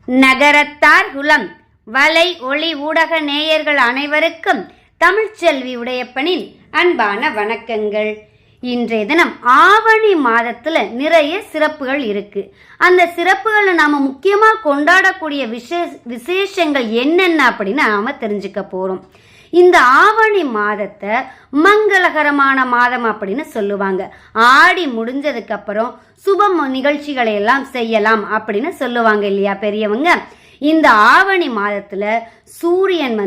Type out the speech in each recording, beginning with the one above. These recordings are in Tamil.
நகரத்தார் குலம் வலை ஒளி ஊடக நேயர்கள் அனைவருக்கும் தமிழ்ச்செல்வி உடையப்பனின் அன்பான வணக்கங்கள். இன்றைய தினம் ஆவணி மாதத்துல நிறைய சிறப்புகள் இருக்கு. அந்த சிறப்புகளை நாம முக்கியமா கொண்டாடக்கூடிய விசேஷங்கள் என்னென்ன அப்படின்னு நாம தெரிஞ்சுக்க போறோம். இந்த ஆவணி மாதத்தை மங்களகரமான மாதம் அப்படின்னு சொல்லுவாங்க. ஆடி முடிஞ்சதுக்கு அப்புறம் சுப நிகழ்ச்சிகளை எல்லாம் செய்யலாம் அப்படின்னு சொல்லுவாங்க இல்லையா பெரியவங்க. இந்த ஆவணி மாதத்துல சூரியன்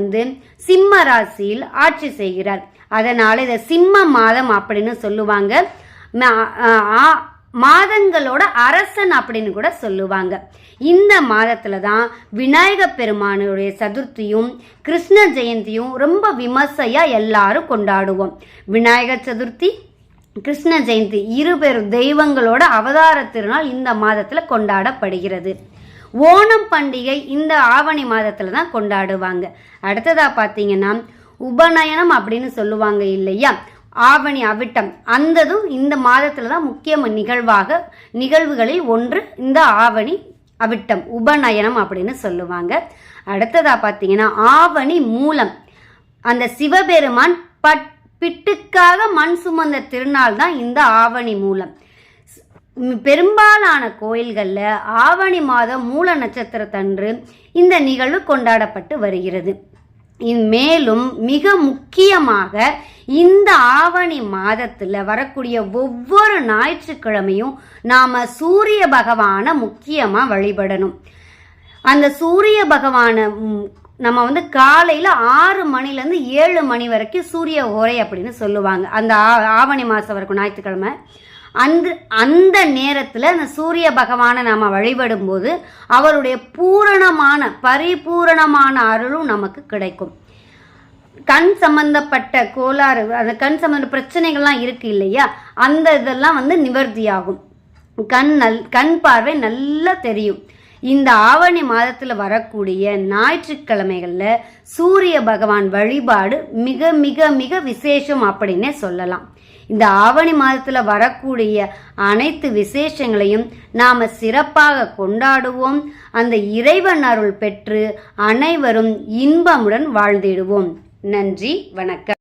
சிம்ம ராசியில் ஆட்சி செய்கிறார். அதனால இதை சிம்ம மாதம் அப்படின்னு சொல்லுவாங்க. மாதங்களோட அரசன் அப்படின்னு கூட சொல்லுவாங்க. இந்த மாதத்துல தான் விநாயக பெருமானுடைய சதுர்த்தியும் கிருஷ்ண ஜெயந்தியும் ரொம்ப விமர்சையா எல்லாரும் கொண்டாடுவோம். விநாயகர் சதுர்த்தி, கிருஷ்ண ஜெயந்தி இருபெரு தெய்வங்களோட அவதார திருநாள் இந்த மாதத்துல கொண்டாடப்படுகிறது. ஓணம் பண்டிகை இந்த ஆவணி மாதத்துல தான் கொண்டாடுவாங்க. அடுத்ததா பாத்தீங்கன்னா உபநயனம் அப்படின்னு சொல்லுவாங்க இல்லையா, ஆவணி அவிட்டம், அந்ததும் இந்த மாதத்துல தான் முக்கிய நிகழ்வுகளில் ஒன்று இந்த ஆவணி அவிட்டம், உபநயனம் அப்படின்னு சொல்லுவாங்க. அடுத்ததா பார்த்தீங்கன்னா ஆவணி மூலம், அந்த சிவபெருமான் பிட்டுக்காக மண் சுமந்த திருநாள் தான் இந்த ஆவணி மூலம். பெரும்பாலான கோயில்கள்ல ஆவணி மாதம் மூல நட்சத்திரத்தன்று இந்த நிகழ்வு கொண்டாடப்பட்டு வருகிறது. மேலும் மிக முக்கியமாக இந்த ஆவணி மாதத்துல வரக்கூடிய ஒவ்வொரு ஞாயிற்றுக்கிழமையும் நாம சூரிய பகவான முக்கியமா வழிபடணும். அந்த சூரிய பகவான நம்ம காலையில 6 மணிலேருந்து 7 மணி வரைக்கும் சூரிய ஓரை அப்படின்னு சொல்லுவாங்க. அந்த ஆவணி மாசம் வரைக்கும் ஞாயிற்றுக்கிழமை அந்த நேரத்துல அந்த சூரிய பகவானை நாம வழிபடும் போது அவருடைய பரிபூரணமான அருளும் நமக்கு கிடைக்கும். கண் சம்பந்தப்பட்ட கோளாறு, அந்த கண் சம்பந்த பிரச்சனைகள்லாம் இருக்கு இல்லையா, அந்த இதெல்லாம் நிவர்த்தியாகும். கண் பார்வை நல்லா தெரியும். இந்த ஆவணி மாதத்துல வரக்கூடிய ஞாயிற்றுக்கிழமைகள்ல சூரிய பகவான் வழிபாடு மிக மிக மிக விசேஷம் அப்படின்னே சொல்லலாம். இந்த ஆவணி மாதத்துல வரக்கூடிய அனைத்து விசேஷங்களையும் நாம சிறப்பாக கொண்டாடுவோம். அந்த இறைவன் அருள் பெற்று அனைவரும் இன்பமுடன் வாழ்ந்திடுவோம். நன்றி, வணக்கம்.